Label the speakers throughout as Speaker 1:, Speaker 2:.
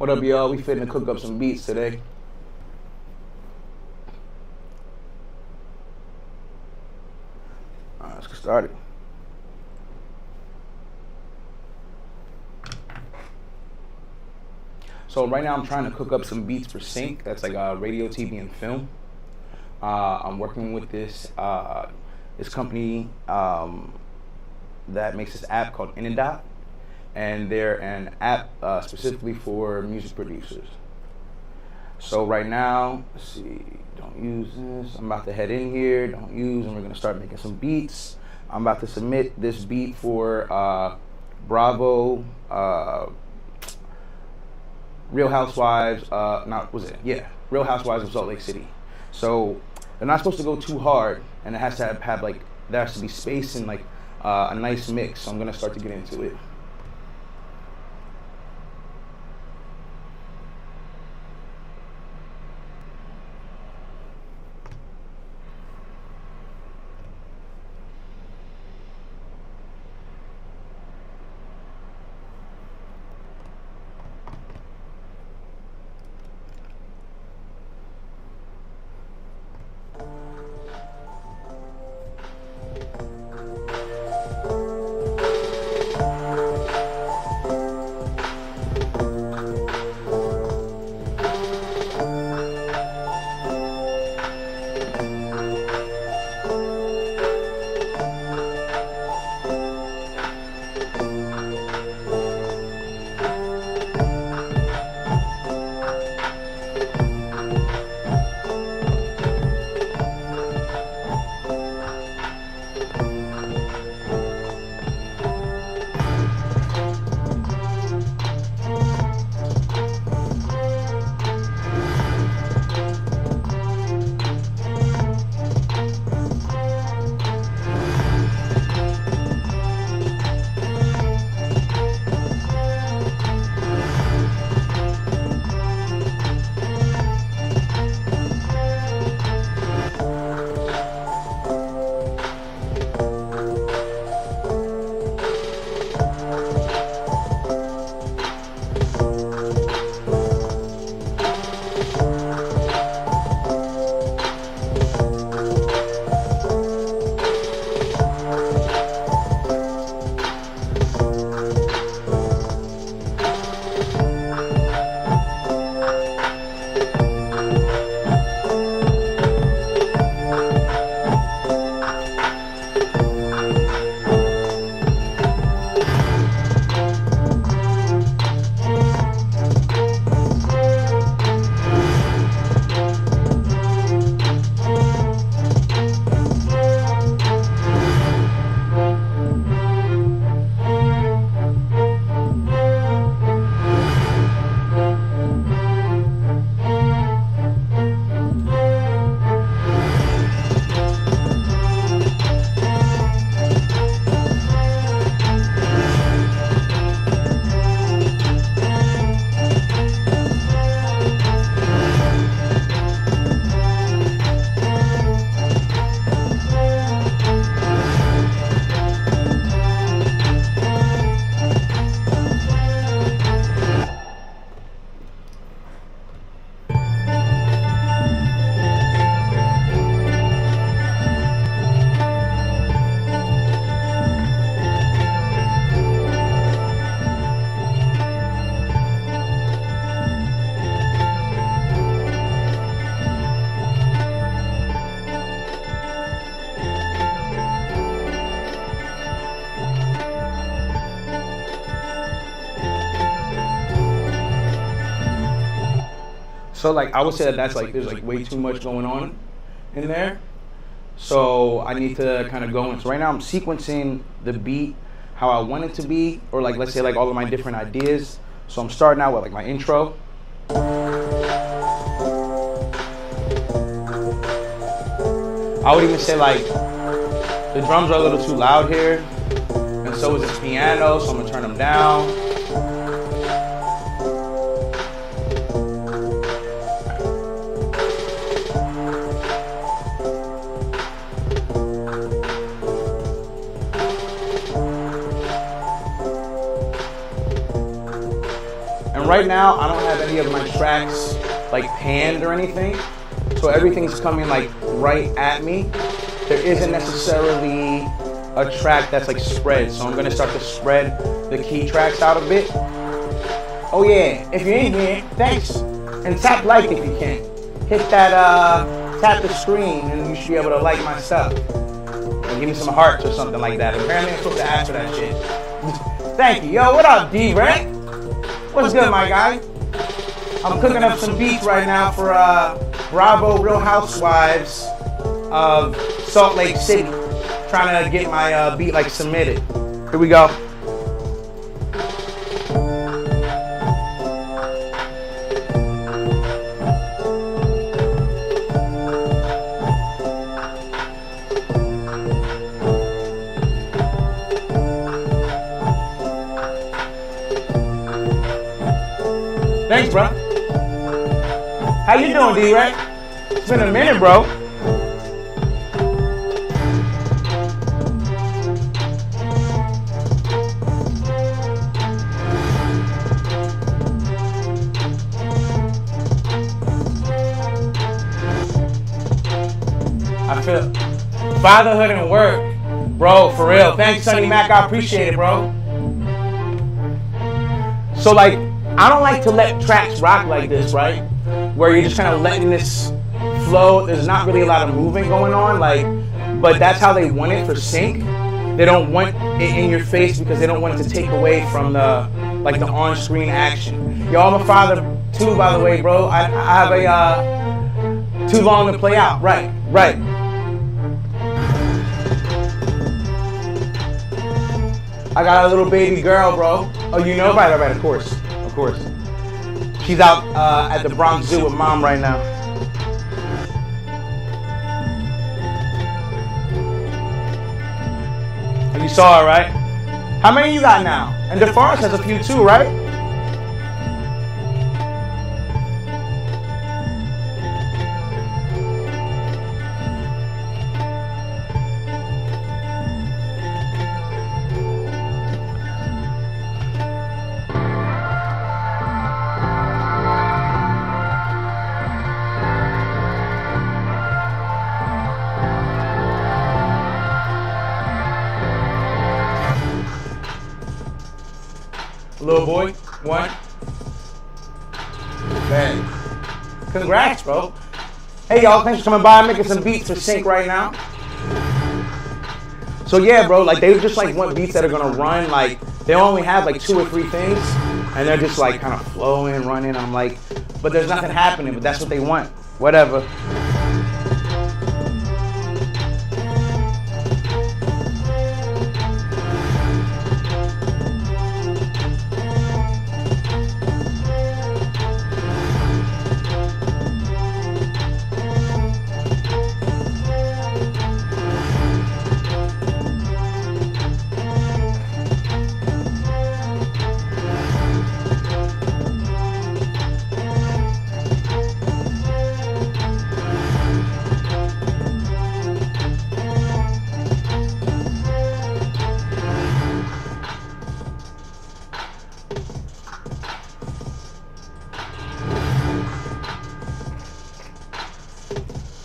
Speaker 1: What up, y'all? We finna cook up some beats today. All right, let's get started. So right now I'm trying to cook up some beats for Sync. That's like radio, TV, and film. I'm working with this company that makes this app called Inadot, and they're an app specifically for music producers. So right now, let's see, don't use this. I'm about to head in here, don't use, and we're gonna start making some beats. I'm about to submit this beat for Bravo, Real Housewives, Real Housewives of Salt Lake City. So they're not supposed to go too hard, and it has to have like, there has to be space and like a nice mix. So I'm gonna start to get into it. So like I would say that that's like there's like way too much going on in there. So I need to kind of go in. So right now I'm sequencing the beat how I want it to be, or like let's say like all of my different ideas. So I'm starting out with like my intro. I would even say like the drums are a little too loud here, and so is this piano, so I'm gonna turn them down. And right now, I don't have any of my tracks like panned or anything. So everything's coming like right at me. There isn't necessarily a track that's like spread. So I'm gonna start to spread the key tracks out a bit. Oh yeah, if you're in here, thanks. And tap like if you can. Hit that, tap the screen and you should be able to like my stuff. And give me some hearts or something like that. Apparently I'm supposed to ask for that shit. Thank you. Yo, what up, D-Rec? What's good, my guy? I'm cooking up some beats right now for Bravo Real Housewives of Salt Lake City. Trying to get my beat like submitted. Here we go. Thanks, bro. How you doing, D-Rec? It's been a minute, bro. I feel fatherhood and work, bro, for real. Thanks, Sonny Mac. I appreciate it, bro. So, like, I don't like to let tracks rock like this, right? Where you're just kind of letting this flow. There's not really a lot of movement going on, like, but that's how they want it for sync. They don't want it in your face because they don't want it to take away from the, like, the on-screen action. Yo, I'm a father too, by the way, bro. I have a too long to play out. Right. I got a little baby girl, bro. Oh, you know? Right, of course. She's out at the Bronx Zoo with mom right now. And you saw her, right? How many you got now? And DeForest has a few too, right? Little boy, one. Man. Congrats, bro. Hey, y'all, thanks for coming by. I'm making some beats for sync right now. So, yeah, bro, like, they just, like, want beats that are going to run. Like, they only have, like, 2 or 3 things, and they're just, like, kind of flowing, running. I'm like, but there's nothing happening, but that's what they want. Whatever.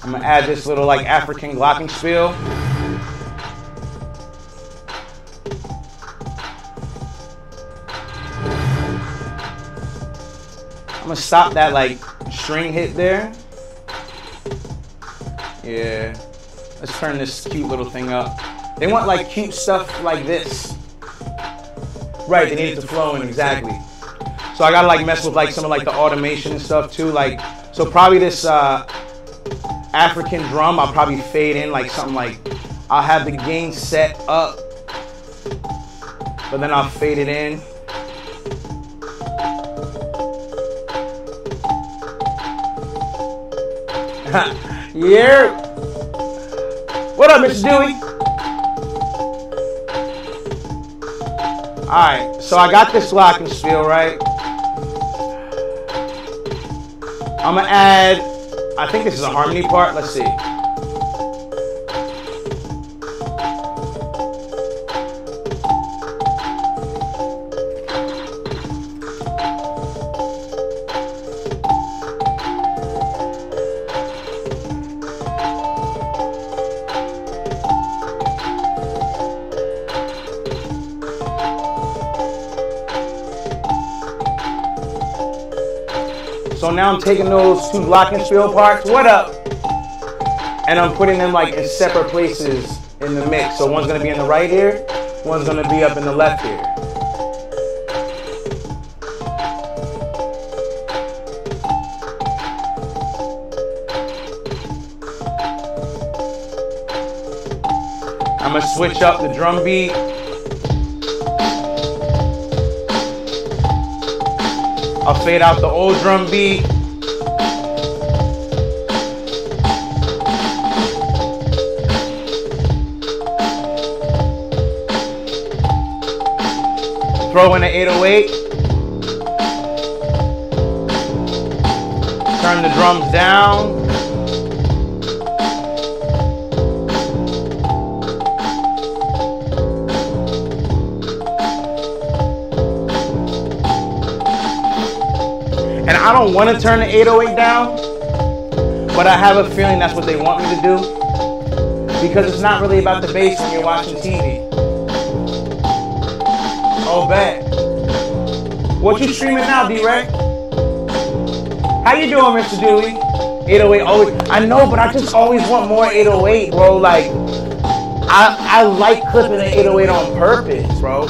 Speaker 1: I'm gonna add this little like African glockenspiel. I'm gonna stop that like string hit there. Yeah, let's turn this cute little thing up. They want like cute stuff like this. Right, they need it to flow in, exactly. So I gotta like mess with like some of like the automation and stuff too. Like, so probably this African drum, I'll probably fade in like something like, I'll have the gain set up, but then I'll fade it in. Yeah. What up, Mr. Dewey? Alright, so I got this glockenspiel, right? I'm gonna add, I think this is a harmony part. Let's see. So now I'm taking those two glockenspiel parts, what up? And I'm putting them like in separate places in the mix. So one's gonna be in the right ear, one's gonna be up in the left ear. I'm gonna switch up the drum beat. I'll fade out the old drum beat. Throw in the 808. Turn the drums down. And I don't want to turn the 808 down, but I have a feeling that's what they want me to do, because it's not really about the bass when you're watching TV. Oh, bet. What you streaming now, D-Rec? How you doing, Mr. Dewey? 808 always. I know, but I just always want more 808, bro. Like, I like clipping the 808 on purpose, bro.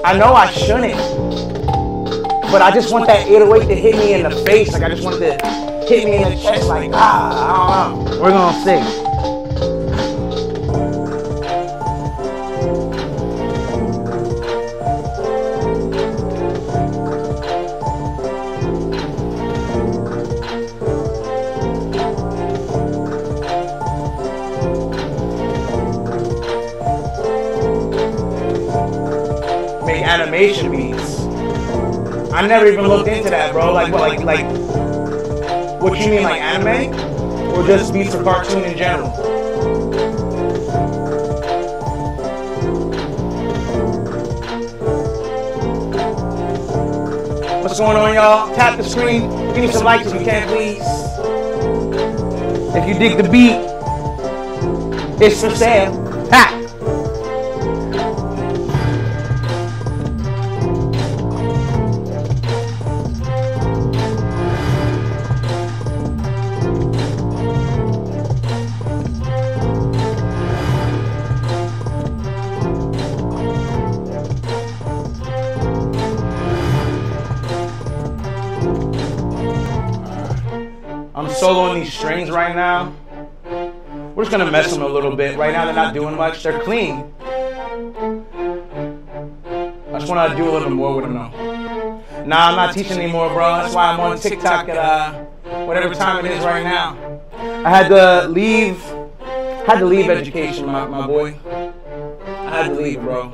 Speaker 1: I know I shouldn't, but I just want that 808 to hit me in the face. Like, I just want it to hit me in the chest. Like, I don't know. We're gonna see. Make animation beats. I never even looked into that, bro. Like what? Like what you mean, like anime, or just beats for cartoon in general? What's going on, y'all? Tap the screen. Give me some likes if you can, please. If you dig the beat, it's for sale. Ha! I'm soloing these strings right now. We're just gonna mess them a little bit. Right now they're not doing much. They're clean. I just wanna do a little bit more with them though. Nah, I'm not teaching anymore, bro. That's why I'm on TikTok at whatever time it is right now. I had to leave education, my boy. I had to leave, bro.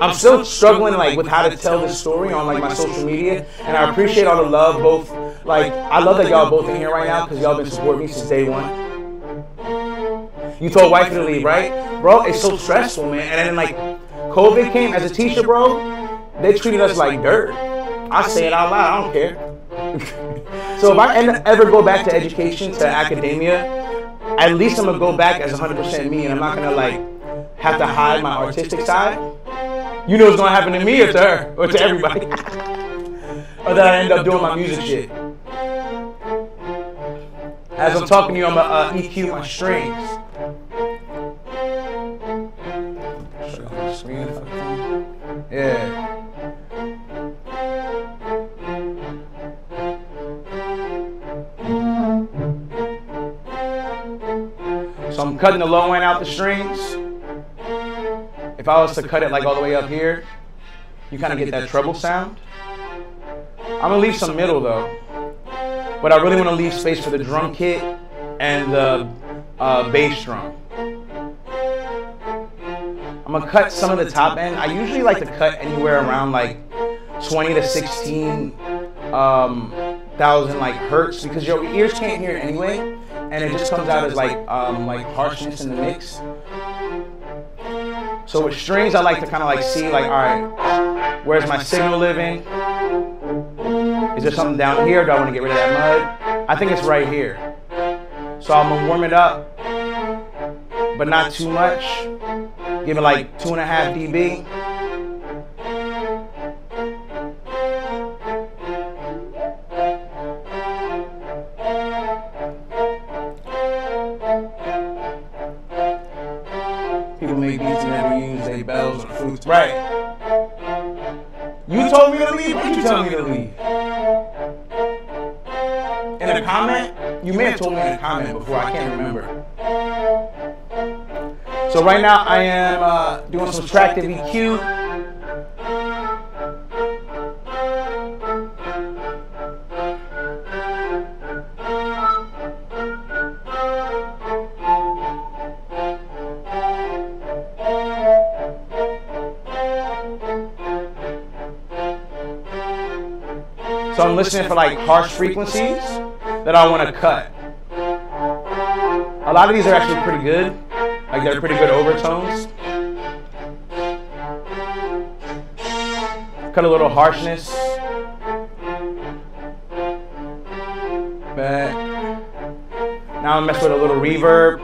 Speaker 1: I'm still struggling like with how to tell this story on like my social media, and I appreciate all the love. Both like I love that y'all both in here right now because y'all been supporting me since day one. You told wifey to leave, right, bro? It's so stressful, man. And then like COVID came. As a teacher, bro, they treated us like dirt. I say it out loud. I don't care. So if I ever go back to education, to academia, at least I'm gonna go back as 100% me, and I'm not gonna like have to hide my artistic side. You know what's gonna happen to me or to her or to everybody. Or that I end up doing my music shit. As I'm talking to you, I'm gonna EQ my strings. Yeah. So I'm cutting the low end out the strings. If I was to cut it like all the way up here, you kind of get that treble sound. I'm gonna leave some middle though, but I really want to leave space for the drum kit and the bass drum. I'm gonna cut some of the top end. I usually like to cut anywhere around like 20 to 16 thousand like hertz, because your ears can't hear it anyway, and it just comes out as like harshness in the mix. So with strings, I like to kind of like see like, all right, where's my signal living? Is there something down here? Do I want to get rid of that mud? I think it's right here. So I'm gonna warm it up, but not too much. Give it like 2.5 dB. people make beats and never use their bells or flutes. Right. You told me to leave? Why'd you tell me to leave? In a comment? You may have told me in a comment before, I can't remember. So right now I am doing some subtractive EQ. So I'm listening for like harsh frequencies that I want to cut. A lot of these are actually pretty good. Like they're pretty good overtones. Cut a little harshness. But now I'm messing with a little reverb.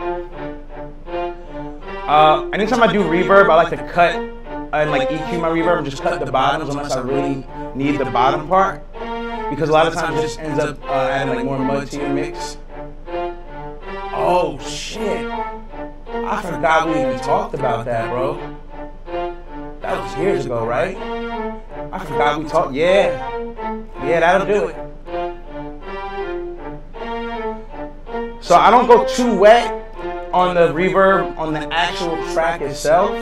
Speaker 1: Anytime I do reverb, I like to cut and like EQ my reverb and just cut the bottoms unless I really need the bottom part. Because a lot of times it just ends up adding like more mud to your mix. Oh shit. I forgot we even talked about that, bro. That was years ago, right? I forgot we talked. Yeah. Yeah, that'll do it. So I don't go too wet on the reverb on the actual track itself.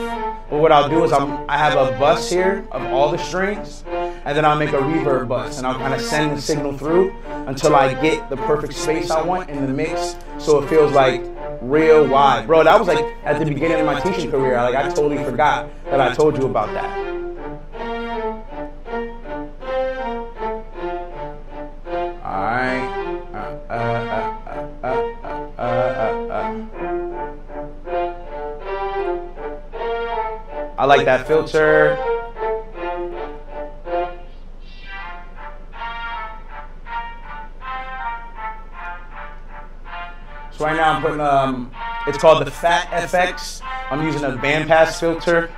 Speaker 1: But what I'll do is I have a bus here of all the strings, and then I'll make a reverb bus, and I'll kind of send the signal through until I get the perfect space I want in the mix, so it feels like real wide. Bro, that was like at the beginning of my teaching career. Like I totally forgot that I told you about that. All right. I like that filter. So right now I'm putting, it's called the Fat FX. I'm using a bandpass filter.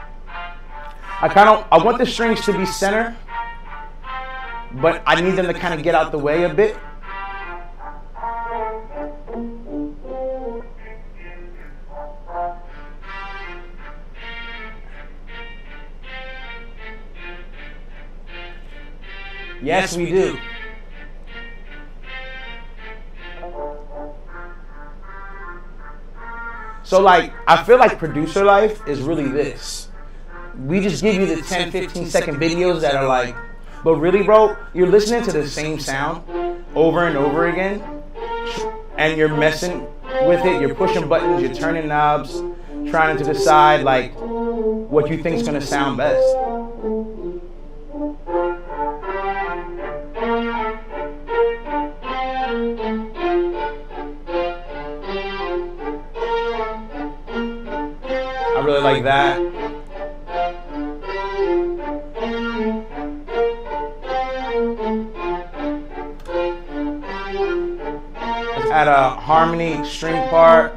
Speaker 1: I want the strings to be center, but I need them to kind of get out the way a bit. Yes, we do. So like, I feel like producer life is really this. We just give you the 10, 15 second videos that are like, but really bro, you're listening to the same sound over and over again, and you're messing with it, you're pushing buttons, you're turning knobs, trying to decide like what you think is gonna sound best. I really like that. Let's add a harmony string part.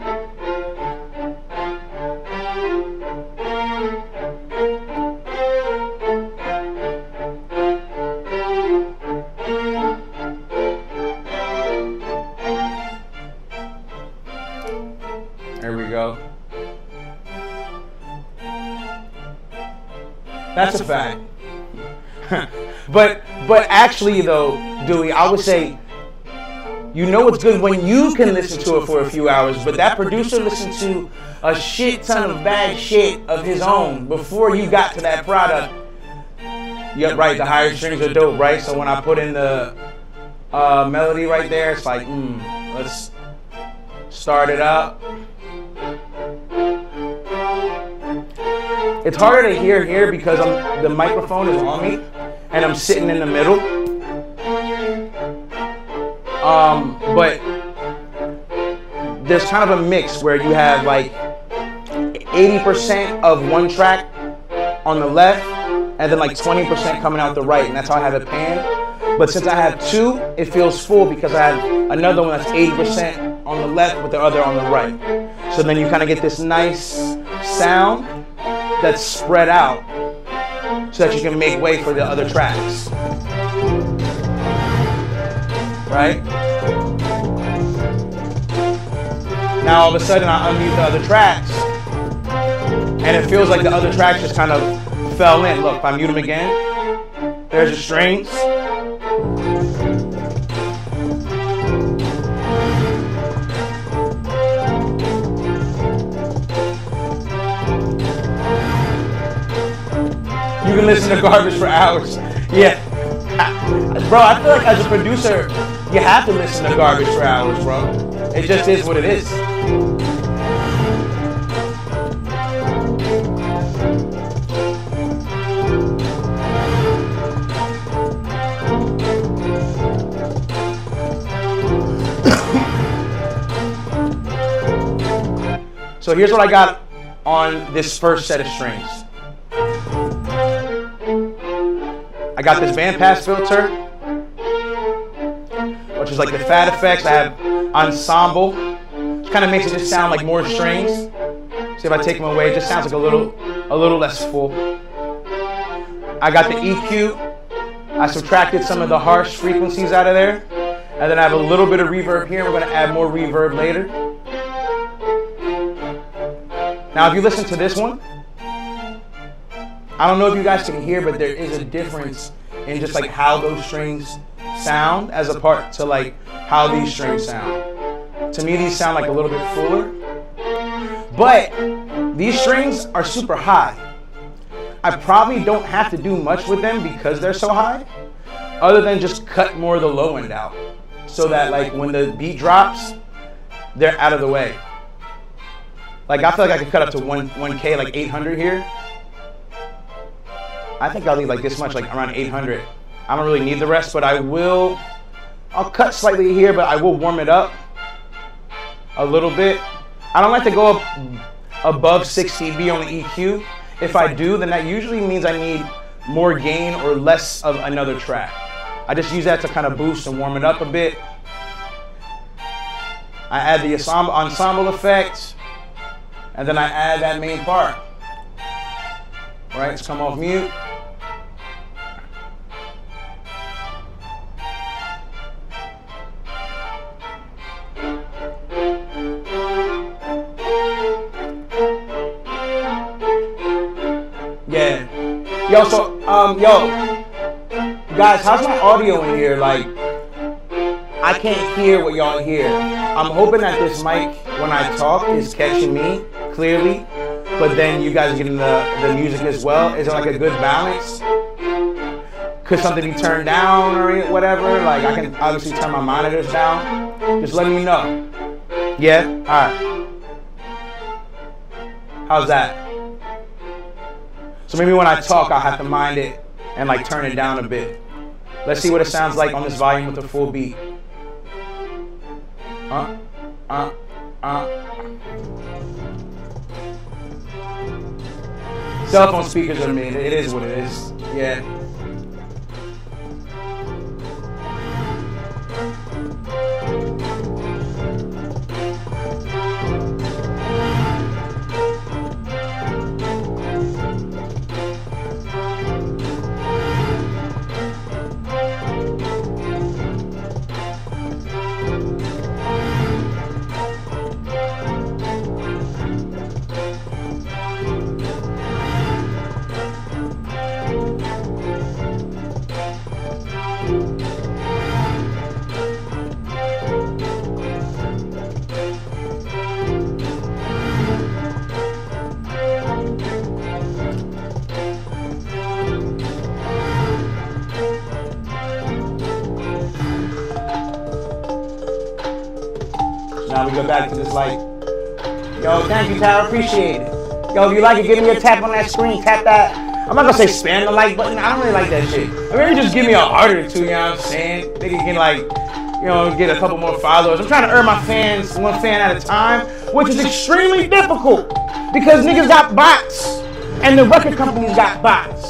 Speaker 1: There we go. That's a fact. but actually though, Dewey, I would say, you know it's good when you can listen to it for a few hours, but that producer listened to a shit ton of bad shit of his own before you got to that product. Yep, right, the higher strings are dope, right? So when I put in the melody right there, it's like, let's start it up. It's harder to hear here because the microphone is on me and I'm sitting in the middle. But there's kind of a mix where you have like 80% of one track on the left and then like 20% coming out the right, and that's how I have it panned. But since I have two, it feels full because I have another one that's 80% on the left with the other on the right. So then you kind of get this nice sound that's spread out so that you can make way for the other tracks. Right? Now all of a sudden I unmute the other tracks And it feels like the other tracks just kind of fell in. Look, if I mute them again, there's the strings. You can listen to Garbage for hours. Yeah. Bro, I feel like as a producer, you have to listen to Garbage for hours, bro. It just is what it is. So here's what I got on this first set of strings. I got this bandpass filter, which is like the Fat Effects. I have ensemble, which kind of makes it just sound like more strings. See, if I take them away, it just sounds like a little less full. I got the EQ. I subtracted some of the harsh frequencies out of there, and then I have a little bit of reverb here. We're going to add more reverb later. Now, if you listen to this one, I don't know if you guys can hear, but there is a difference in just like how those strings sound as a part to like how these strings sound. To me, these sound like a little bit fuller, but these strings are super high. I probably don't have to do much with them because they're so high, other than just cut more of the low end out so that like when the beat drops, they're out of the way. Like I feel like I could cut up to 1K, like 800 here. I think I'll leave like this much, like around 800. I don't really need the rest, but I'll cut slightly here, but I will warm it up a little bit. I don't like to go up above 6 dB on the EQ. If I do, then that usually means I need more gain or less of another track. I just use that to kind of boost and warm it up a bit. I add the ensemble effect, and then I add that main part. All right, let's come off mute. Yeah. Yo, guys, how's my audio in here? Like, I can't hear what y'all hear. I'm hoping that this mic, when I talk, is catching me clearly, but then you guys are getting the music as well. Is it like a good balance? Could something be turned down or whatever? Like, I can obviously turn my monitors down. Just let me know. Yeah? All right. How's that? So maybe when I talk, I'll have to mind it and like turn it down a bit. Let's see what it sounds like on this volume with the full beat. Cell phone speakers are mean. It is what it is. Yeah. Now we go back to this like, yo, thank you, Tyler, appreciate it. Yo, if you like it, give me a tap on that screen, tap that. I'm not gonna say spam the like button, I don't really like that shit. Maybe just give me a heart or two, you know what I'm saying? Nigga can like, you know, get a couple more followers. I'm trying to earn my fans one fan at a time, which is extremely difficult because niggas got bots and the record companies got bots.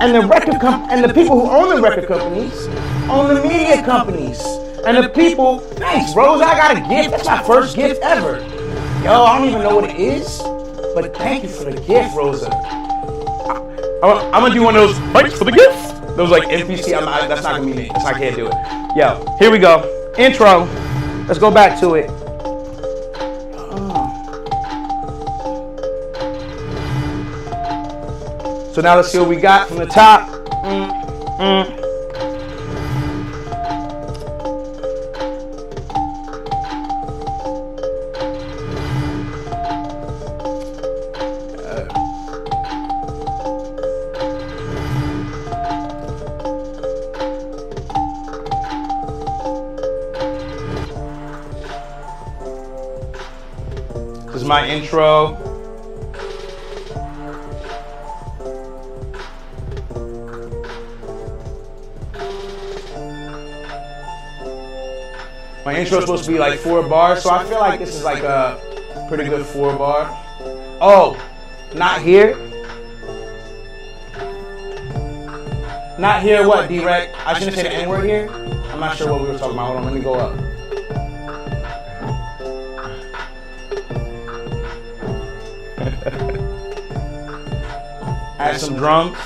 Speaker 1: And the people who own the record companies own the media companies. And the people, thanks, Rose, I got a gift. That's my first gift ever. Yo, I don't even know what it is, but thank you for the gift, Rosa. I'm gonna do one of those, thanks for the gift. Those like NPC, that's not gonna be me. I can't do it. Yo, here we go. Intro. Let's go back to it. So now let's see what we got from the top. This is my intro. My intro is supposed to be like 4 bars, so I feel like this is like a pretty good 4 bar. Oh, not here? Not here what, D-Rec? I shouldn't say the N-word here? I'm not sure what we were talking about. Hold on, let me go up. Add some drums.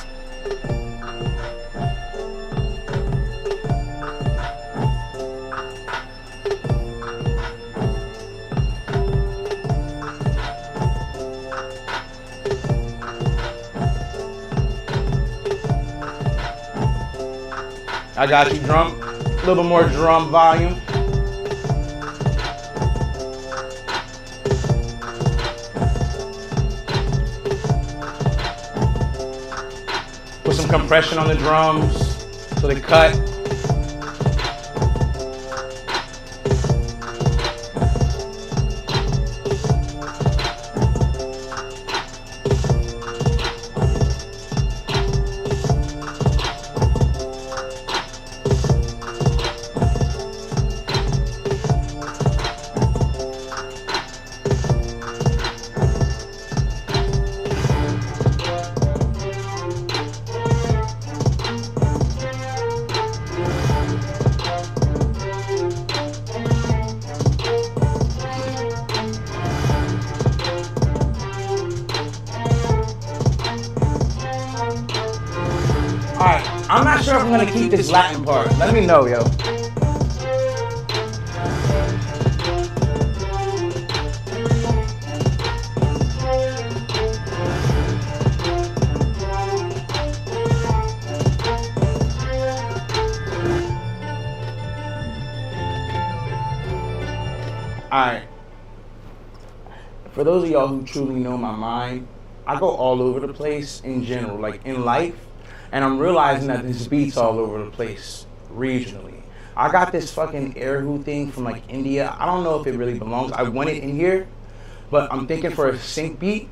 Speaker 1: I got you, drum. A little bit more drum volume. Put some compression on the drums so they cut. Alright, I'm not sure if I'm gonna keep this Latin part. Let me know, yo. Alright. For those of y'all who truly know my mind, I go all over the place in general, like in life. And I'm realizing that this beat's all over the place regionally. I got this fucking Erhu thing from like India. I don't know if it really belongs. I want it in here, but I'm thinking for a sync beat,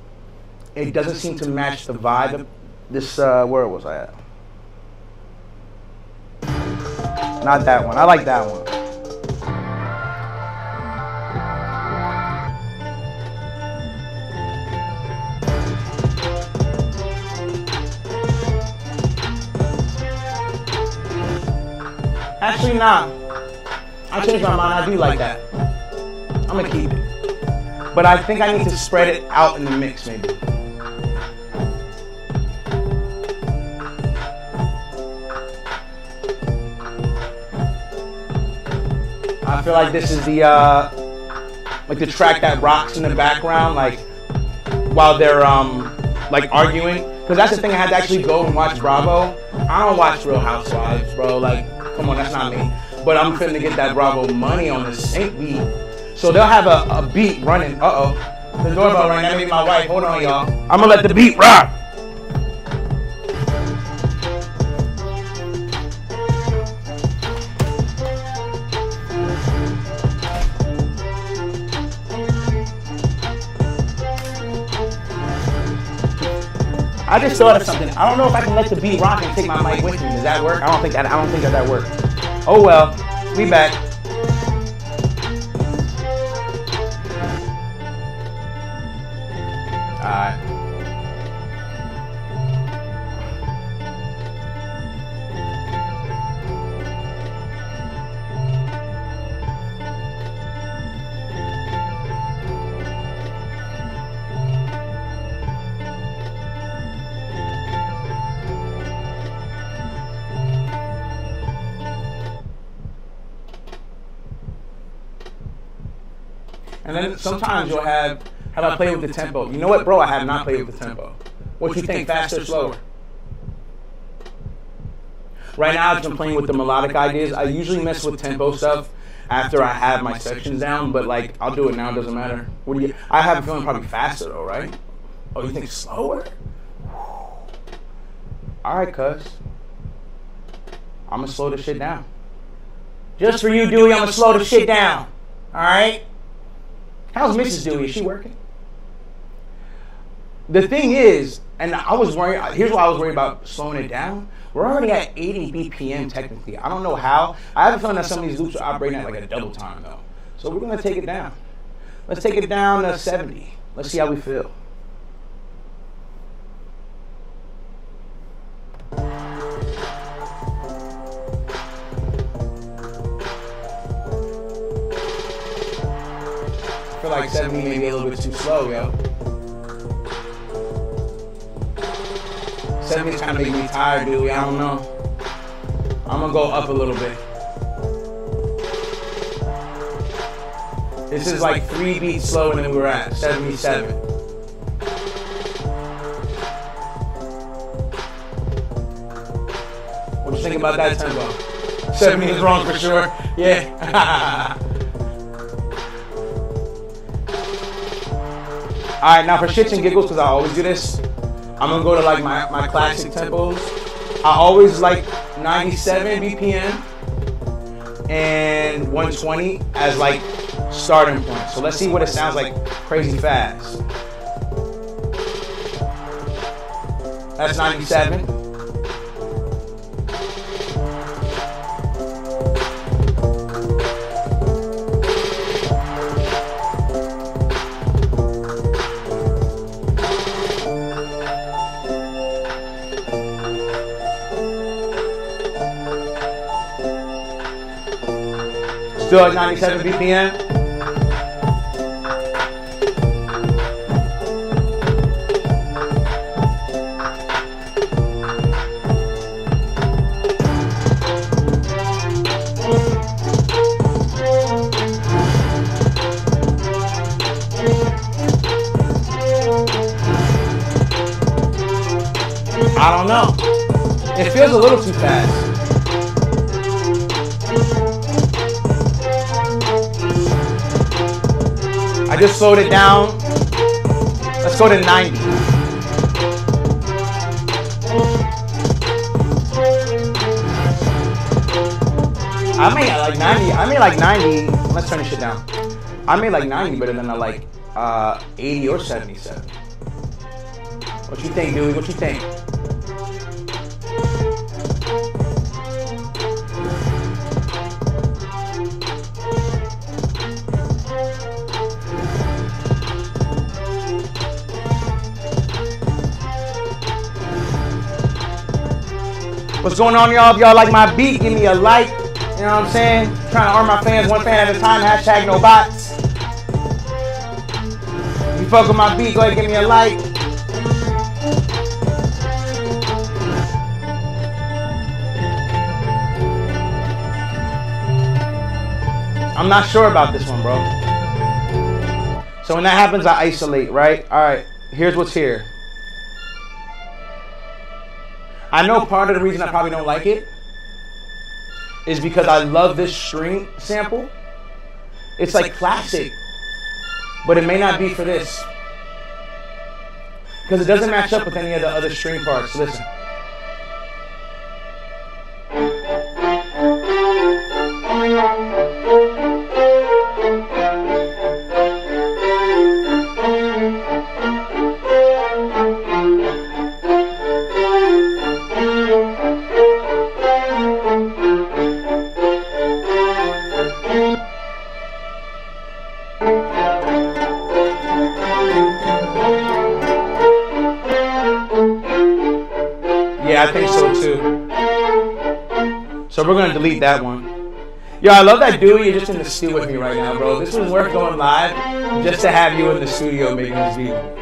Speaker 1: it doesn't seem to match the vibe of this, where was I at? Not that one, I like that one. Actually, nah. I changed my mind. I do like that. I'm gonna keep it. But I think I need to spread it out in the mix, maybe. I feel like this is the like the track that rocks in the background, like while they're like arguing. Because that's the thing. I had to actually go and watch Bravo. I don't watch Real Housewives, bro. Like. Come on, that's not me. But I'm finna get that Bravo money on the sync beat. So they'll have a beat running. Uh-oh. The doorbell rang. That may be my wife. Hold on, y'all. I'm gonna let the beat rock. I just thought of something. I don't know if I can let the beat rock and take my mic with me. Does that work? I don't think that works. Oh well, we back. Alright. And then sometimes you'll have I played with the tempo? You know what, bro? I have not played with the tempo. What you think, faster or slower? Right now, I've been playing with the melodic ideas. I usually mess with tempo stuff after I have my sections down, but like I'll do it now. It doesn't matter. What do you? I have a feeling probably faster though, right? Oh, you think slower? All right, cuz. I'm gonna slow the shit down. Just for you, Dewey, I'm gonna slow the shit down. All right? How's Mrs. Dewey? Is she working? The thing is, and I was worried, here's why I was worried about slowing it down. We're already at 80 BPM technically. I don't know how. I have a feeling that some of these loops are operating at like a double time though. So we're gonna take it down. Let's take it down to 70. Let's see how we feel. I feel like 70 may be a little bit too slow, yo. 70 is kind of making me tired, dude. I don't know. I'm gonna go up a little bit. This is like 3 beats slower than we were at 77. What do you think about that tempo? 70 is wrong for sure. Yeah. All right, now for shits and giggles, because I always do this, I'm gonna go to like my classic tempos. I always like 97 BPM and 120 as like starting point. So let's see what it sounds like crazy fast. That's 97. Still at 97 BPM. I don't know. It feels a little too fast. I just slowed it down. Let's go to 90. I made like 90. I made like 90. Let's turn this shit down. I made like 90 better than I like 80 or 77. What you think, Dewey? What you think? What's going on, y'all? If y'all like my beat, give me a like. You know what I'm saying? Trying to earn my fans one fan at a time. Hashtag no bots. If you fuck with my beat, go ahead and give me a like. I'm not sure about this one, bro. So when that happens, I isolate, right? All right, here's what's here. I know part of the reason I probably don't like it is because I love this string sample. It's like classic, but it may not be for this because it doesn't match up with any of the other string parts. Listen. Yeah, I think so too. So we're gonna delete that one. Yo, I love that Dewey. You're just in the studio with me right now, bro. This was worth going live just to have you in the studio making this video.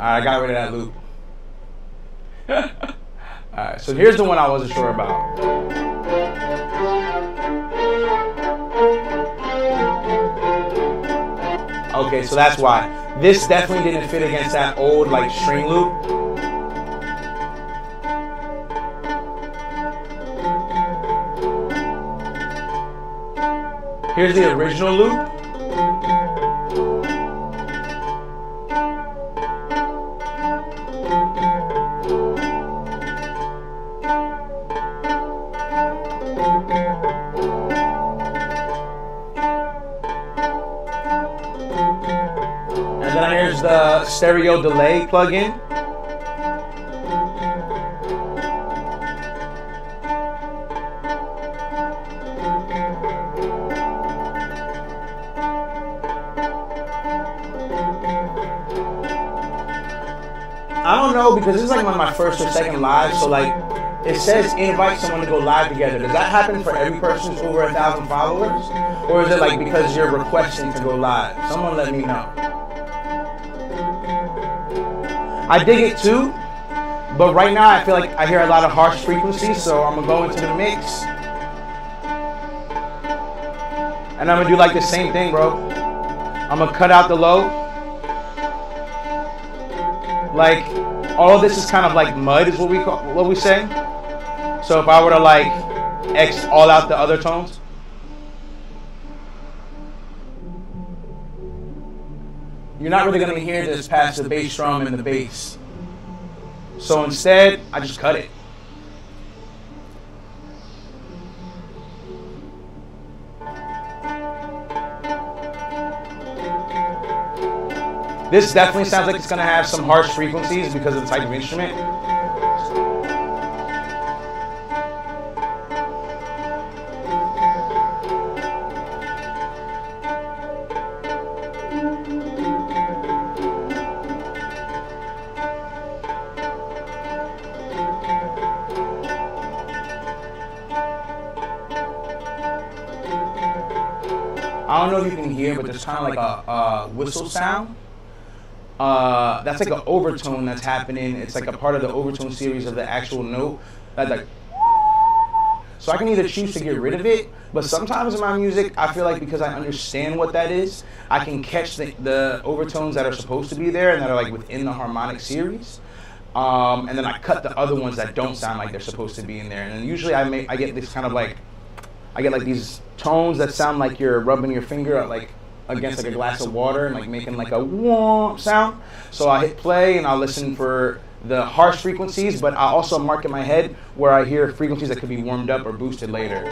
Speaker 1: I got rid of that loop. Alright, so here's the one I wasn't sure about. Okay, so that's why. This definitely didn't fit against that old like string loop. Here's the original loop. And then here's the stereo delay plugin. I don't know, because this is like my first or second live, so like it says invite someone to go live together. Does that happen for every person who's over 1,000 followers? Or is it like because you're requesting to go live? Someone let me know. I dig it too, but right now I feel like I hear a lot of harsh frequencies, so I'm gonna go into the mix. And I'm gonna do like the same thing, bro. I'm gonna cut out the low. Like, all of this is kind of like mud is what we say. So if I were to like X all out the other tones. You're not really going to hear this past the bass drum and the bass. So instead, I just cut it. This definitely sounds like it's going to have some harsh frequencies because of the type of instrument. I don't know if you can hear, but there's kind of like a whistle sound. That's like an overtone that's happening. It's like a part of the overtone series of the actual note. That's like, so I can either choose to get rid of it, but sometimes in my music, I feel like because I understand what that is, I can catch the overtones that are supposed to be there and that are like within the harmonic series. And then I cut the other ones that don't sound like they're supposed to be in there. And then usually I get this kind of like, I get like these tones that sound like you're rubbing your finger like against like a glass of water and like making like a womp sound. So I hit play and I'll listen for the harsh frequencies, but I also mark in my head where I hear frequencies that could be warmed up or boosted later.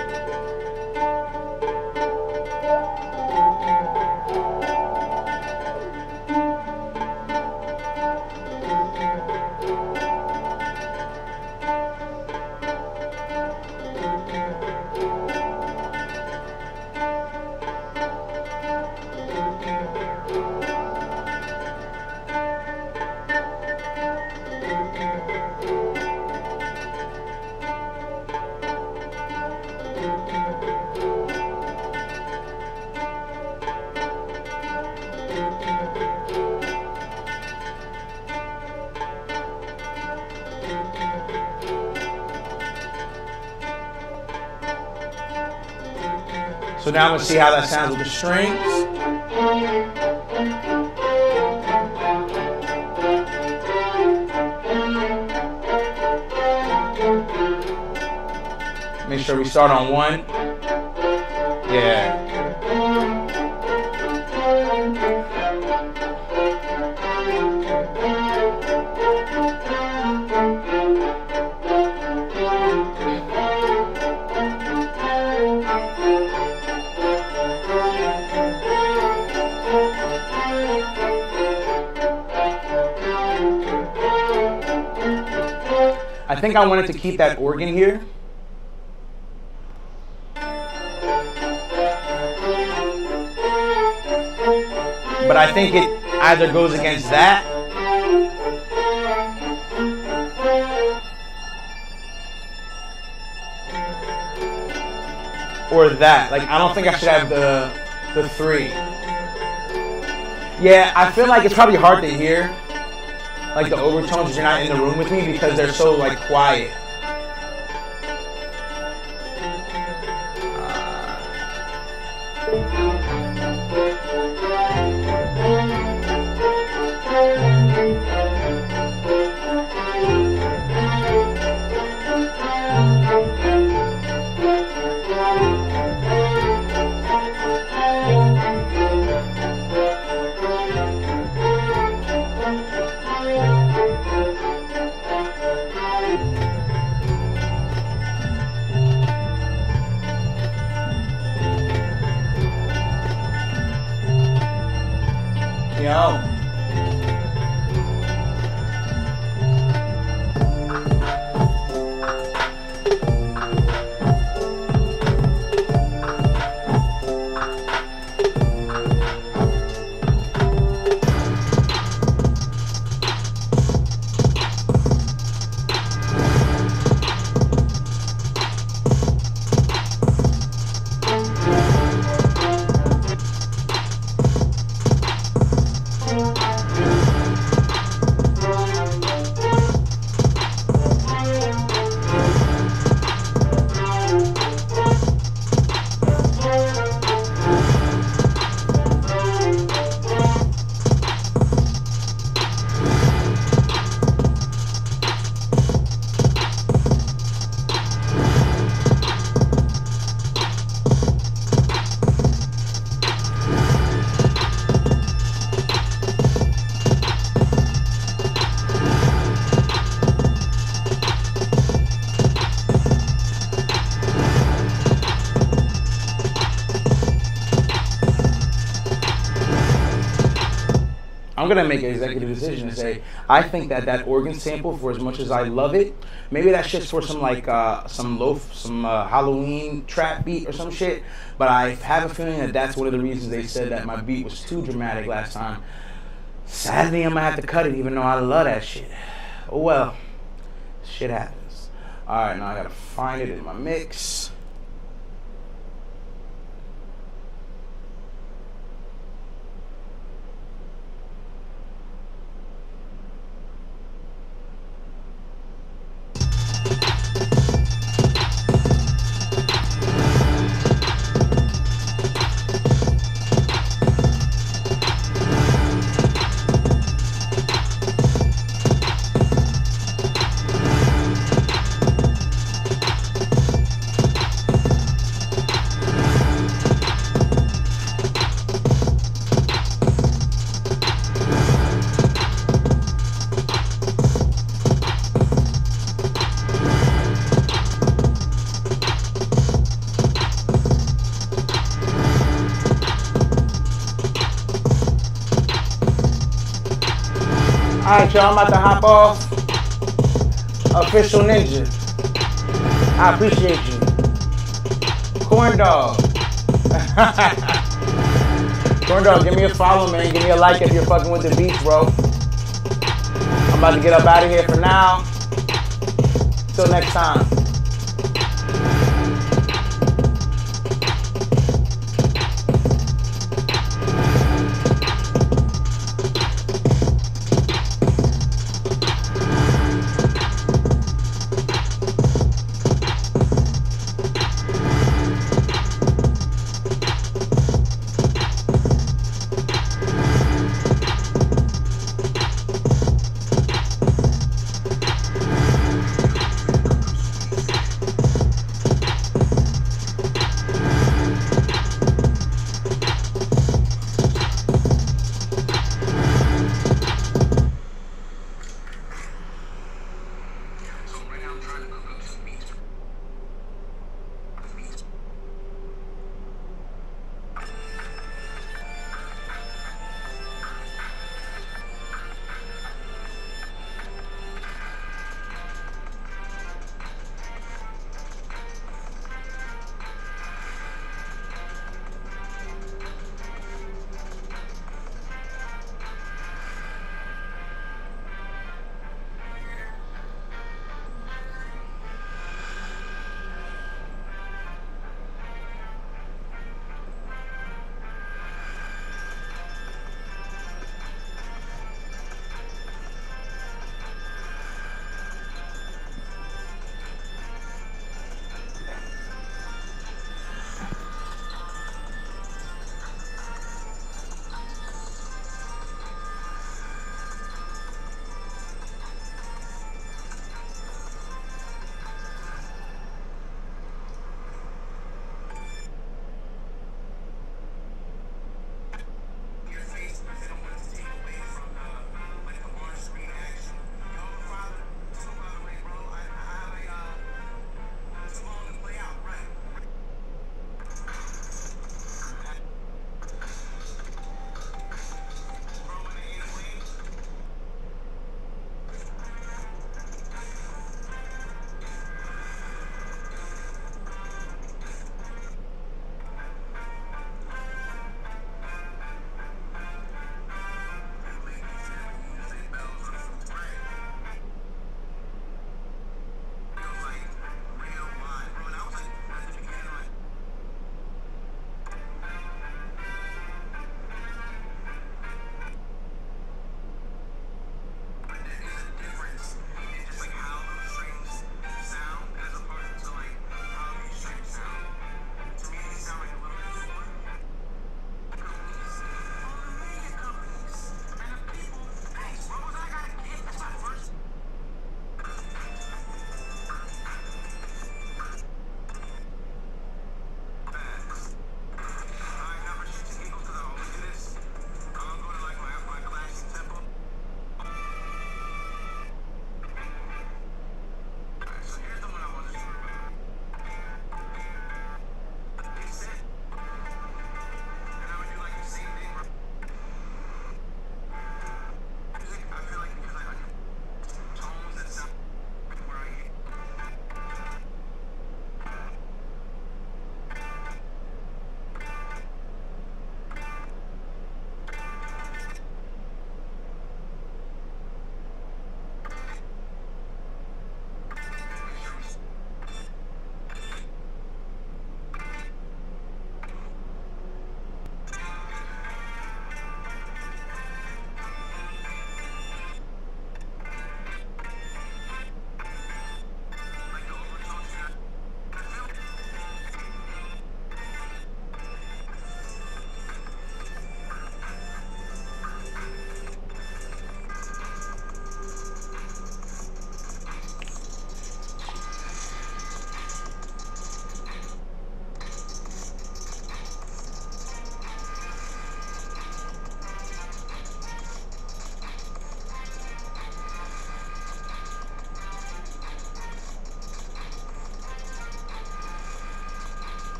Speaker 1: So now I'm going to see how that sounds with the strings. Make sure we start on one. Yeah. I think I wanted to keep that organ here. But I think it either goes against that or that. Like, I don't think I should have the three. Yeah, I feel like it's probably hard to hear. like the overtones if you're not in the room with me because they're so like quiet. Yo. I'm gonna make an executive decision and say I think that organ sample, for as much as I love it, maybe that shit's for some like some Halloween trap beat or some shit. But I have a feeling that that's one of the reasons they said that my beat was too dramatic last time. Sadly, I'm gonna have to cut it, even though I love that shit. Oh well, shit happens. All right, now I gotta find it in my mix. Alright, y'all, I'm about to hop off. Official Ninja. I appreciate you. Corn Dog. Corn Dog, give me a follow, man. Give me a like if you're fucking with the beats, bro. I'm about to get up out of here for now. Till next time.